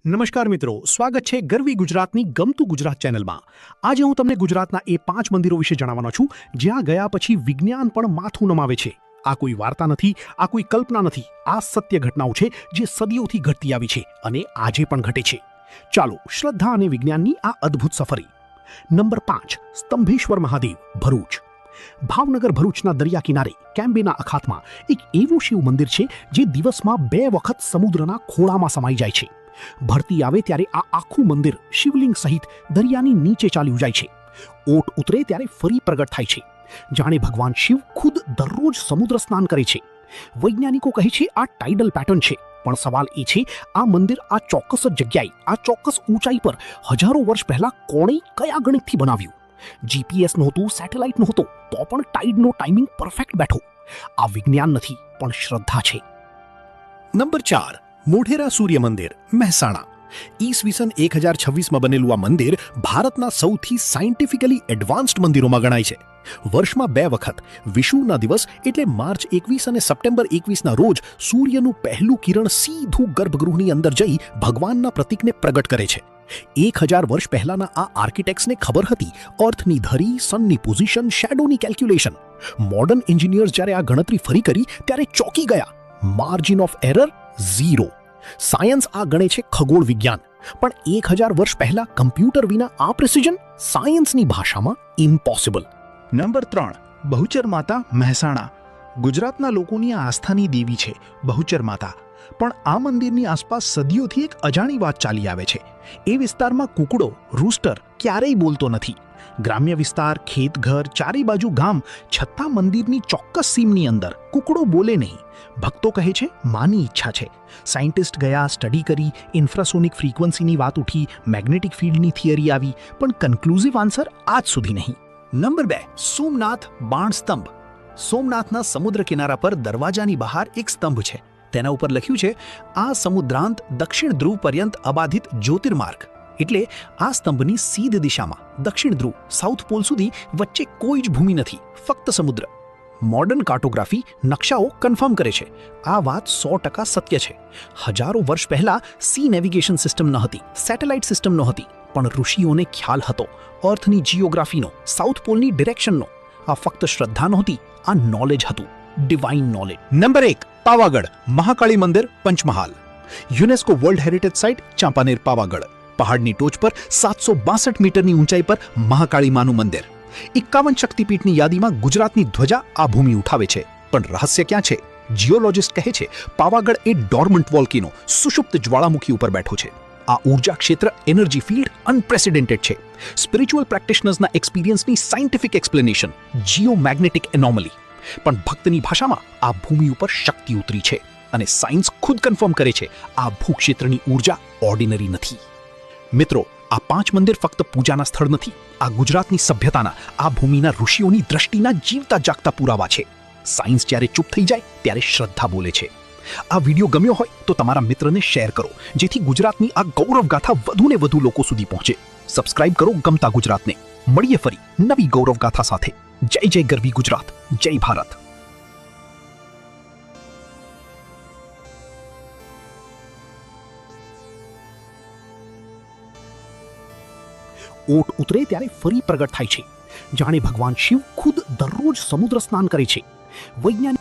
નમસ્કાર મિત્રો, સ્વાગત છે ગરવી ગુજરાતની ગમતું ગુજરાત ચેનલમાં। આજે હું તમને ગુજરાતના એ 5 મંદિરો વિશે જણાવવાનો છું જ્યાં ગયા પછી વિજ્ઞાન પણ માથું નમાવે છે। આ કોઈ વાર્તા નથી, આ કોઈ કલ્પના નથી, આ સત્ય ઘટનાઓ છે જે સદીઓથી ઘટતી આવી છે અને આજે પણ ઘટે છે। ચાલો શ્રદ્ધા અને વિજ્ઞાનની આ અદ્ભુત સફરી। નંબર 5, સ્તંભેશ્વર મહાદેવ, ભરૂચ। ભાવનગર ભરૂચના દરિયા કિનારે કેમ્બેના અખાતમાં એક એવું શિવ મંદિર છે જે દિવસમાં 2 વખત સમુદ્રના ખોળામાં સમાઈ જાય છે। ભરતી આવે ત્યારે આ આખું મંદિર શિવલિંગ સહિત દરિયાની નીચે ચાલ્યું જાય છે। ઓટ ઉતરે ત્યારે ફરી પ્રગટ થાય છે, જાણે ભગવાન શિવ ખુદ દરરોજ સમુદ્ર સ્નાન કરે છે। વૈજ્ઞાનિકો કહે છે આ ટાઇડલ પેટર્ન છે, પણ સવાલ એ છે આ મંદિર આ ચોક્કસ જગ્યાએ, આ ચોક્કસ ઊંચાઈ પર હજારો વર્ષ પહેલા કોણે કયા ગણિતથી બનાવ્યું? જીપીએસ નહોતું, સેટેલાઇટ નહોતો, તો પણ ટાઇડનો ટાઈમિંગ પરફેક્ટ બેઠો। આ વિજ્ઞાન નથી પણ શ્રદ્ધા છે। નંબર 4, મોઢેરા સૂર્ય મંદિર, મહેસાણા। ઈસવીસન 1026માં બનેલું આ મંદિર ભારતના સૌથી સાયન્ટિફિકલી એડવાન્સ્ડ મંદિરોમાં ગણાય છે। વર્ષમાં 2 વખત વિષુવના દિવસ એટલે માર્ચ 21 અને સપ્ટેમ્બર 21ના રોજ સૂર્યનું પહેલું કિરણ સીધું ગર્ભગૃહની અંદર જઈ ભગવાનના પ્રતીકને પ્રગટ કરે છે। 1000 વર્ષ પહેલાના આ આર્કિટેક્ટ્સને ખબર હતી અર્થની ધરી, સનની પોઝિશન, શેડોની કેલ્ક્યુલેશન। મોડર્ન એન્જિનિયર્સ જ્યારે આ ગણતરી ફરી કરી ત્યારે ચોંકી ગયા। Margin of error 0। સાયન્સ આ ગણે છે ખગોળ વિજ્ઞાન, પણ 1000 વર્ષ પહેલા કમ્પ્યુટર વિના આ પ્રિસિઝન સાયન્સની ભાષામાં ઇમ્પોસિબલ। નંબર 3, બહુચર માતા, મહેસાણા। ગુજરાતના લોકોની આસ્થાની દેવી છે બહુચર માતા, પણ આ મંદિરની આસપાસ સદીઓથી એક અજાણી વાત ચાલી આવે છે। એ વિસ્તારમાં કુકડો, રૂસ્ટર ક્યારેય બોલતો નથી। ગ્રામ્ય વિસ્તાર, ખેત ઘર, ચારે બાજુ ગામ, છતાં મંદિરની ચોક્કસ સીમની અંદર કુકડો બોલે નહીં। ભક્તો કહે છે માની ઈચ્છા છે। સાયન્ટિસ્ટ ગયા, સ્ટડી કરી, ઇન્ફ્રાસોનિક ફ્રીક્વન્સીની વાત ઉઠી, મેગ્નેટિક ફિલ્ડની થિયરી આવી, પણ કન્ક્લુઝિવ આન્સર આજ સુધી નહીં। નંબર 2, સોમનાથ બાણ સ્તંભ। સોમનાથના સમુદ્ર કિનારા પર દરવાજાની બહાર એક સ્તંભ છે, તેના ઉપર લખ્યું છે આ સમુદ્રાંત દક્ષિણ ધ્રુવ પર્યંત અબાધિત જ્યોતિર્માર્ગ। એટલે આ સ્તંભની સીધ દિશામાં દક્ષિણ ધ્રુવ, સાઉથ પોલ સુધી વચ્ચે કોઈ જ ભૂમિ નથી, ફક્ત સમુદ્ર। મોડર્ન કાર્ટોગ્રાફી, નકશાઓ કન્ફર્મ કરે છે આ વાત 100% સત્ય છે। હજારો વર્ષ પહેલા સી નેવિગેશન સિસ્ટમ ન હતી, સેટેલાઇટ સિસ્ટમ નહોતી, પણ ઋષિઓને ખ્યાલ હતો અર્થની જિયોગ્રાફીનો, સાઉથ પોલની ડિરેક્શનનો। આ ફક્ત શ્રદ્ધા નહોતી, આ નોલેજ હતું, divine knowledge. Number 1, Pavagadh, Mahakali મંદિર, Panchmahal. UNESCO world heritage site, Champaner, Pavagadh. પહાડની ટોચ પર 762 મીટરની ઊંચાઈ પર મહાકાળી માનું મંદિર। 51 શક્તિપીઠની યાદીમાં ગુજરાતની ધ્વજા આ ભૂમિ ઉઠાવે છે, પણ રહસ્ય ક્યાં છે? જીઓલોજિસ્ટ કહે છે પાવાગઢ એ ડોર્મન્ટ વોલ્કેનો, સુષુપ્ત જ્વાળામુખી ઉપર બેઠો છે। આ ઊર્જા ક્ષેત્ર, એનર્જી ફિલ્ડ અનપ્રેસિડેન્ટેડ છે। સ્પિરિચ્યુઅલ પ્રેક્ટિશનર્સના એક્સપિરિયન્સની સાયન્ટિફિક એક્સપ્લેનેશન, જીઓમેગ્નેટિક એનોમલી। પણ ભક્તની ભાષામાં આ ભૂમિ ઉપર શક્તિ ઉતરી છે અને સાયન્સ ખુદ કન્ફર્મ કરે છે આ ભૂક્ષેત્રની ઊર્જા ઓર્ડિનરી નથી। મિત્રો, આ 5 મંદિર ફક્ત પૂજાના સ્થળ નથી, આ ગુજરાતની સભ્યતાના, આ ભૂમિના ઋષિઓની દ્રષ્ટિના જીવતા જાગતા પુરાવા છે। સાયન્સ જ્યારે ચૂપ થઈ જાય ત્યારે શ્રદ્ધા બોલે છે। આ વિડીયો ગમ્યો હોય તો તમારા મિત્રને શેર કરો, જેથી ગુજરાતની આ ગૌરવગાથા વધુને વધુ લોકો સુધી પહોંચે। સબસ્ક્રાઇબ કરો ગમતા ગુજરાતને। મળીએ ફરી નવી ગૌરવગાથા સાથે। જય જય ગરવી ગુજરાત, જય ભારત। ઓટ ઉતરે ત્યારે ફરી પ્રગટ થાય છે, જાણે ભગવાન શિવ ખુદ દરરોજ સમુદ્ર સ્નાન કરે છે। વૈજ્ઞાનિક